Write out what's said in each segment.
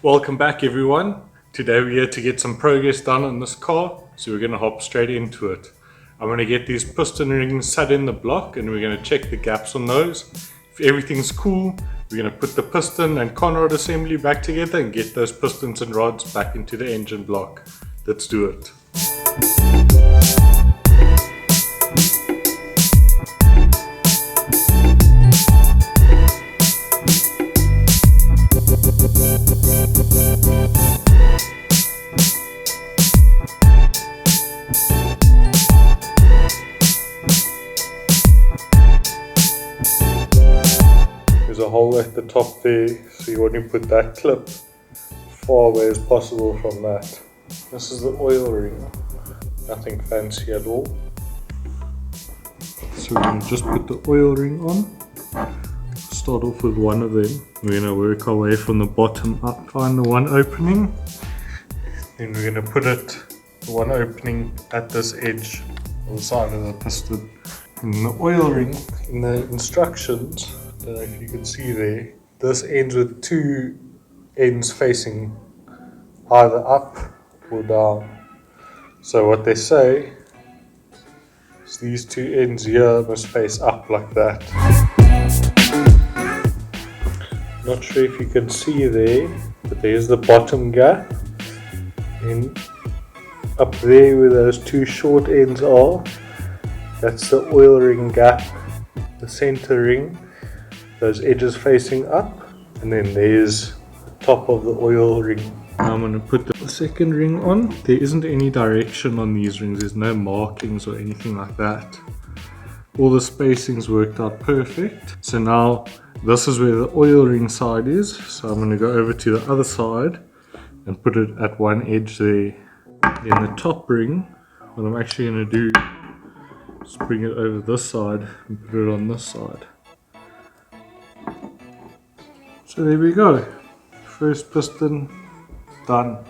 Welcome back everyone. Today we're here to get some progress done on this car, so we're going to hop straight into it. I'm going to get these piston rings set in the block and we're going to check the gaps on those. If everything's cool, we're going to put the piston and conrod assembly back together and get those pistons and rods back into the engine block. Let's do it. There's a hole at the top there, so you want to put that clip far away as possible from that. This is the oil ring, nothing fancy at all. So we're going to just put the oil ring on. Start off with one of them. We're going to work our way from the bottom up, find the one opening. Then we're going to put it, the one opening at this edge on the side of the piston. And the oil ring, in the instructions, I don't know if you can see there, this ends with two ends facing either up or down. So what they say is these two ends here must face up like that. Not sure if you can see there, but there's the bottom gap. And up there where those two short ends are, that's the oil ring gap, the center ring. Those edges facing up, and then there's the top of the oil ring. Now I'm going to put the second ring on. There isn't any direction on these rings, there's no markings or anything like that. All the spacing's worked out perfect. So now this is where the oil ring side is, so I'm going to go over to the other side and put it at one edge there. In the top ring, what I'm actually going to do is bring it over this side and put it on this side. So there we go, first piston done.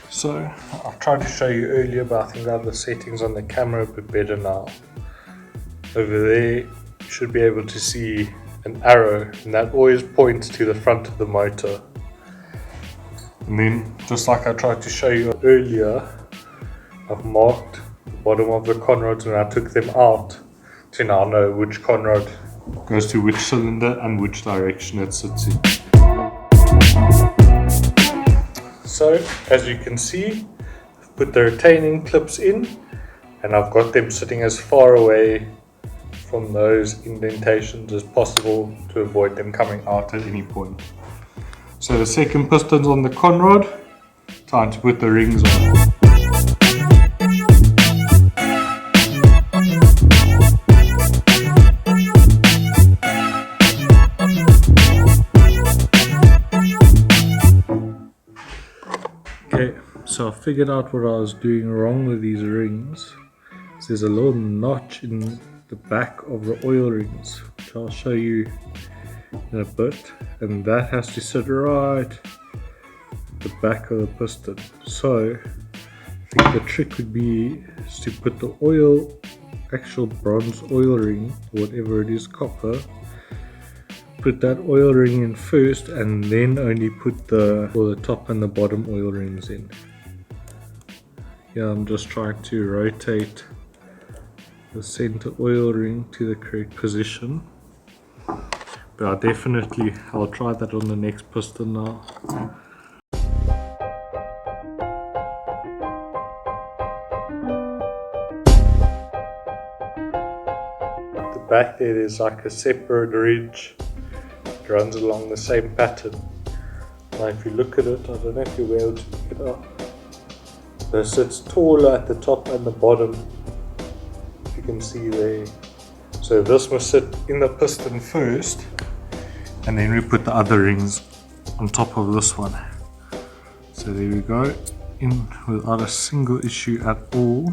So I've tried to show you earlier, but I think I have the settings on the camera a bit better now. Over there you should be able to see an arrow, and that always points to the front of the motor. And then, just like I tried to show you earlier, I've marked the bottom of the conrods when I took them out to now know which conrod goes to which cylinder and which direction it sits in. So as you can see, I've put the retaining clips in and I've got them sitting as far away from those indentations as possible to avoid them coming out at any point. So the second piston's on the conrod, time to put the rings on. Okay, so I figured out what I was doing wrong with these rings. So there's a little notch in the back of the oil rings, which I'll show you in a bit, and that has to sit right at the back of the piston. So I think the trick would be to put the actual bronze oil ring, or whatever it is, copper, put that oil ring in first and then only put the top and the bottom oil rings in. Yeah, I'm just trying to rotate the center oil ring to the correct position. But I'll try that on the next piston now. At the back there's like a separate ridge. It runs along the same pattern. Now if you look at it, I don't know if you'll be able to pick it up. It sits taller at the top and the bottom, if you can see there. So this must sit in the piston first, and then we put the other rings on top of this one. So there we go, in without a single issue at all.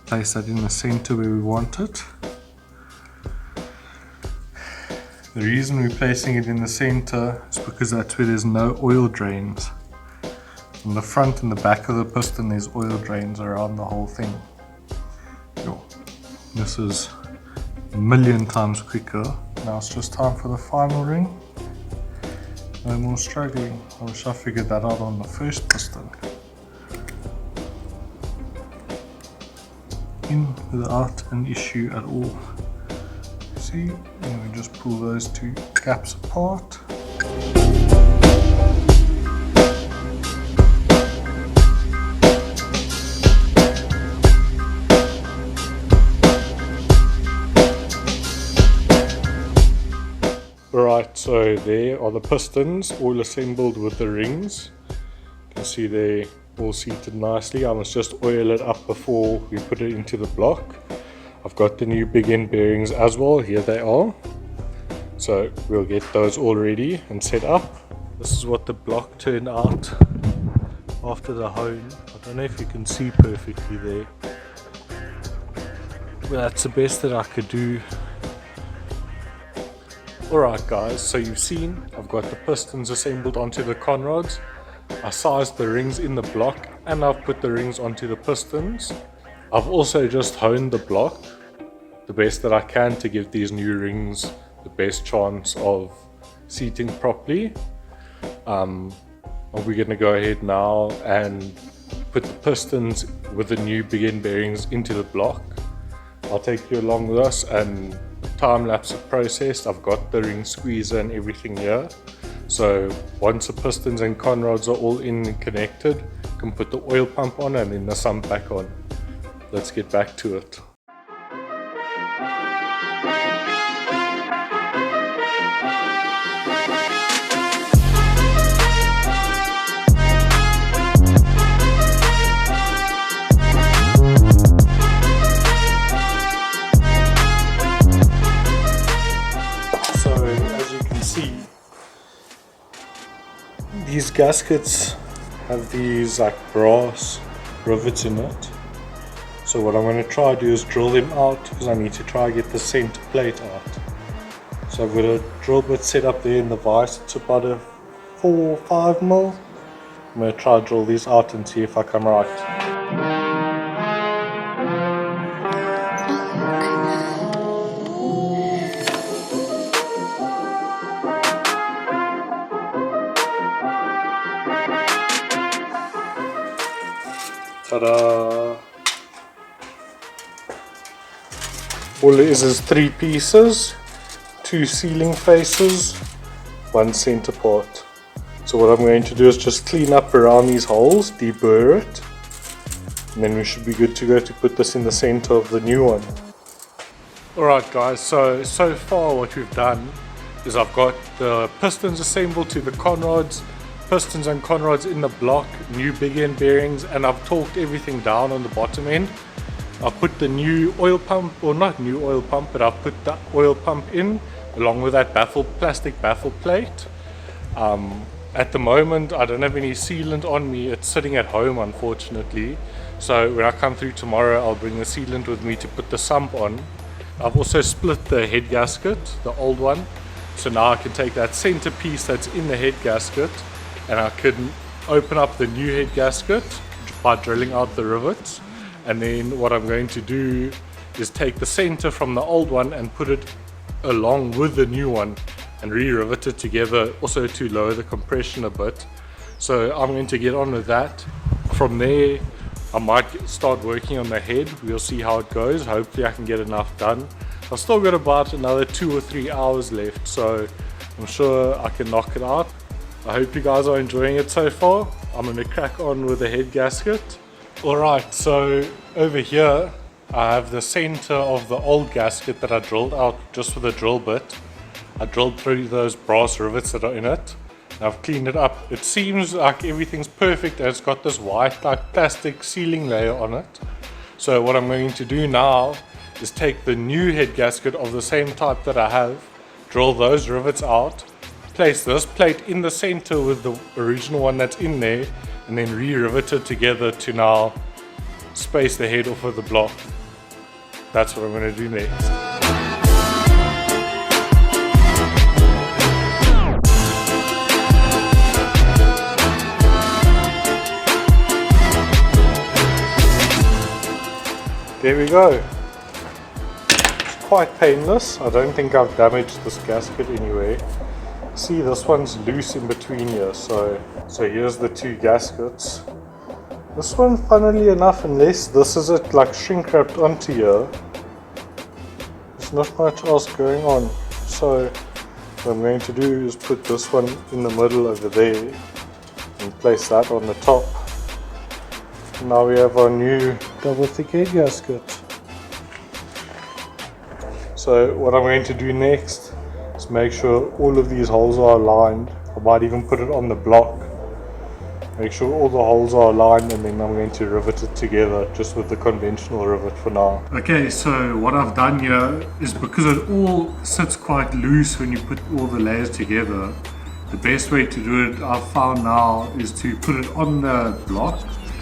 Place that in the center where we want it. The reason we're placing it in the center is because that's where there's no oil drains. On the front and the back of the piston there's oil drains around the whole thing. This is a million times quicker. Now it's just time for the final ring. No more struggling. I wish I figured that out on the first piston. In without an issue at all. See, and we just pull those two caps apart. Right, so there are the pistons all assembled with the rings. You can see they all seated nicely. I must just oil it up before we put it into the block. I've got the new big end bearings as well. Here they are. So we'll get those all ready and set up. This is what the block turned out after the hone. I don't know if you can see perfectly there, but that's the best that I could do. Alright guys, so you've seen I've got the pistons assembled onto the conrods. I sized the rings in the block and I've put the rings onto the pistons. I've also just honed the block the best that I can to give these new rings the best chance of seating properly. We're going to go ahead now and put the pistons with the new big end bearings into the block. I'll take you along with us and time-lapse the process. I've got the ring squeezer and everything here. So once the pistons and conrods are all in and connected, you can put the oil pump on and then the sump back on. Let's get back to it. These gaskets have these like brass rivets in it. So what I'm going to try to do is drill them out because I need to try to get the center plate out. So I've got a drill bit set up there in the vise. It's about a 4 or 5 mil. I'm going to try to drill these out and see if I come right. Ta-da! All it is 3 pieces, 2 ceiling faces, 1 center part. So what I'm going to do is just clean up around these holes, deburr it, and then we should be good to go to put this in the center of the new one. Alright guys, so far what we've done is I've got the pistons assembled to the conrods, pistons and conrods in the block, new big end bearings, and I've torqued everything down on the bottom end. I've put the new oil pump, or not new oil pump, but I've put the oil pump in along with that plastic baffle plate. At the moment I don't have any sealant on me, it's sitting at home unfortunately, so when I come through tomorrow I'll bring the sealant with me to put the sump on. I've also split the head gasket, the old one, so now I can take that center piece that's in the head gasket and I can open up the new head gasket by drilling out the rivets. And then what I'm going to do is take the center from the old one and put it along with the new one and re-rivet it together, also to lower the compression a bit. So I'm going to get on with that. From there I might start working on the head. We'll see how it goes. Hopefully I can get enough done. I've still got about another 2 or 3 hours left, so I'm sure I can knock it out. I hope you guys are enjoying it so far. I'm going to crack on with the head gasket. Alright, so over here I have the center of the old gasket that I drilled out just with a drill bit. I drilled through those brass rivets that are in it. I've cleaned it up. It seems like everything's perfect and it's got this white like plastic sealing layer on it. So what I'm going to do now is take the new head gasket of the same type that I have, drill those rivets out, place this plate in the center with the original one that's in there, and then re-rivet it together to now space the head off of the block. That's what I'm going to do next. There we go. It's quite painless. I don't think I've damaged this gasket anyway. See, this one's loose in between here, so here's the two gaskets. This one, funnily enough, unless this is it like shrink wrapped onto here, there's not much else going on. So what I'm going to do is put this one in the middle over there and place that on the top. Now we have our new double thick head gasket. So what I'm going to do next is make sure all of these holes are aligned. I might even put it on the block. Make sure all the holes are aligned, and then I'm going to rivet it together just with the conventional rivet for now. Okay, so what I've done here is, because it all sits quite loose when you put all the layers together, the best way to do it I've found now is to put it on the block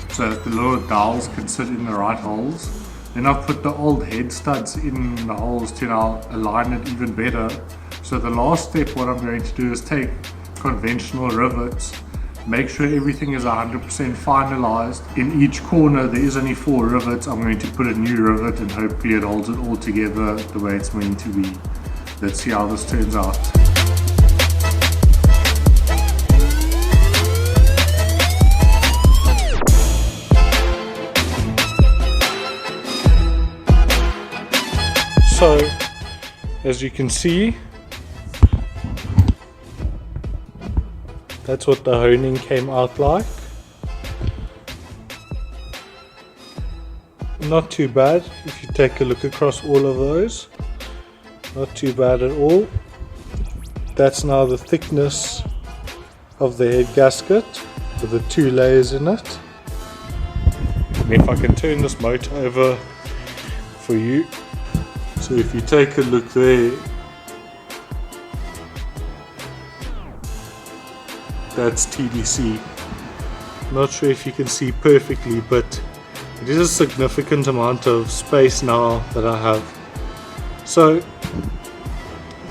so that the little dowels can sit in the right holes. Then I've put the old head studs in the holes to now align it even better. So the last step, what I'm going to do is take conventional rivets, make sure everything is 100% finalized. In each corner there is only 4 rivets. I'm going to put a new rivet and hopefully it holds it all together the way it's meant to be. Let's see how this turns out. So, as you can see, that's what the honing came out like. Not too bad if you take a look across all of those. Not too bad at all. That's now the thickness of the head gasket with the 2 layers in it. And if I can turn this motor over for you. So if you take a look there, that's TDC. Not sure if you can see perfectly, but it is a significant amount of space now that I have. So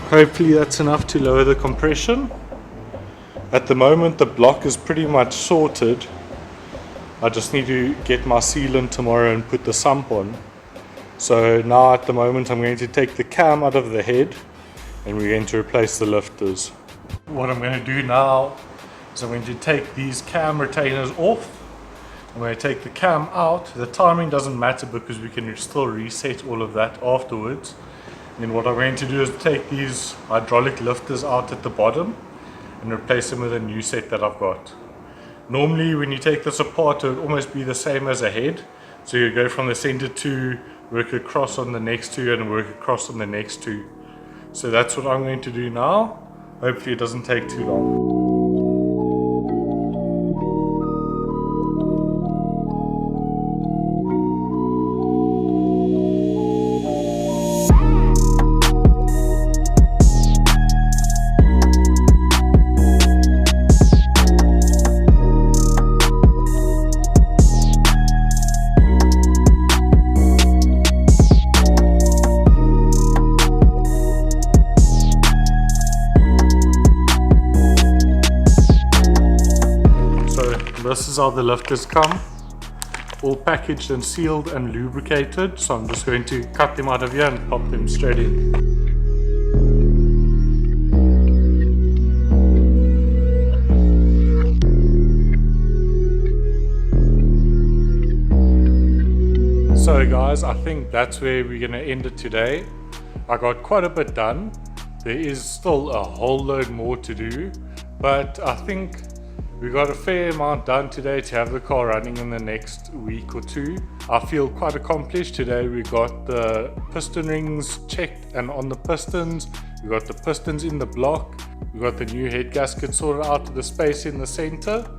hopefully that's enough to lower the compression. At the moment the block is pretty much sorted. I just need to get my sealant tomorrow and put the sump on. So now at the moment I'm going to take the cam out of the head and we're going to replace the lifters. What I'm going to do now is I'm going to take these cam retainers off. I'm going to take the cam out. The timing doesn't matter because we can still reset all of that afterwards. And then what I'm going to do is take these hydraulic lifters out at the bottom and replace them with a new set that I've got. Normally when you take this apart it would almost be the same as a head. So you go from the center 2, work across on the next 2 and work across on the next 2. So that's what I'm going to do now. Hopefully it doesn't take too long. This is how the lifters come, all packaged and sealed and lubricated. So I'm just going to cut them out of here and pop them straight in. So guys, I think that's where we're going to end it today. I got quite a bit done. There is still a whole load more to do, but I think we got a fair amount done today to have the car running in the next week or 2. I feel quite accomplished today. We got the piston rings checked and on the pistons. We got the pistons in the block. We got the new head gasket sorted out to the space in the center.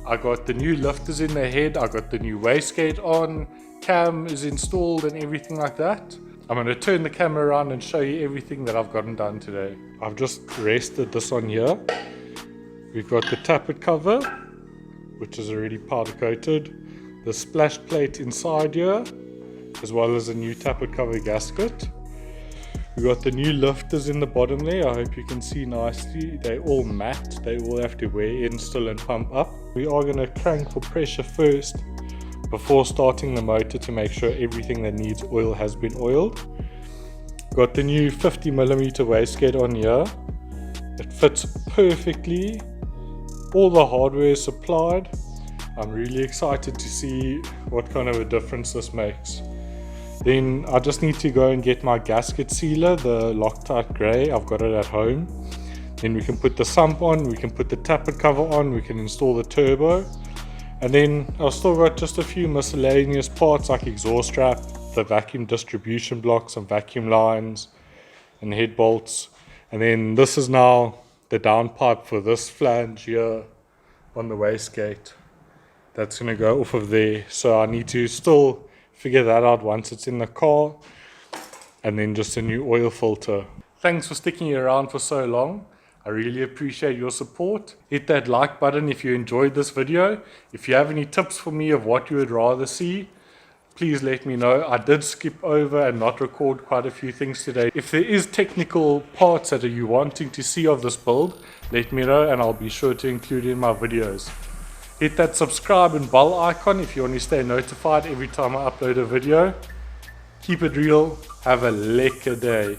I got the new lifters in the head. I got the new wastegate on. Cam is installed and everything like that. I'm going to turn the camera around and show you everything that I've gotten done today. I've just rested this on here. We've got the tappet cover, which is already powder coated, the splash plate inside here, as well as a new tappet cover gasket. We've got the new lifters in the bottom there. I hope you can see nicely. They're all matte. They all have to wear in still and pump up. We are going to crank for pressure first before starting the motor to make sure everything that needs oil has been oiled. Got the new 50mm wastegate on here. It fits perfectly. All the hardware is supplied. I'm really excited to see what kind of a difference this makes. Then I just need to go and get my gasket sealer, the Loctite grey. I've got it at home. Then we can put the sump on, we can put the tappet cover on, we can install the turbo. And then I've still got just a few miscellaneous parts like exhaust strap, the vacuum distribution block, some vacuum lines and head bolts. And then this is now the downpipe for this flange here on the wastegate. That's going to go off of there. So I need to still figure that out once it's in the car. And then just a new oil filter. Thanks for sticking around for so long. I really appreciate your support. Hit that like button if you enjoyed this video. If you have any tips for me of what you would rather see, please let me know. I did skip over and not record quite a few things today. If there is technical parts that you wanting to see of this build, let me know and I'll be sure to include it in my videos. Hit that subscribe and bell icon if you want to stay notified every time I upload a video. Keep it real. Have a lekker day.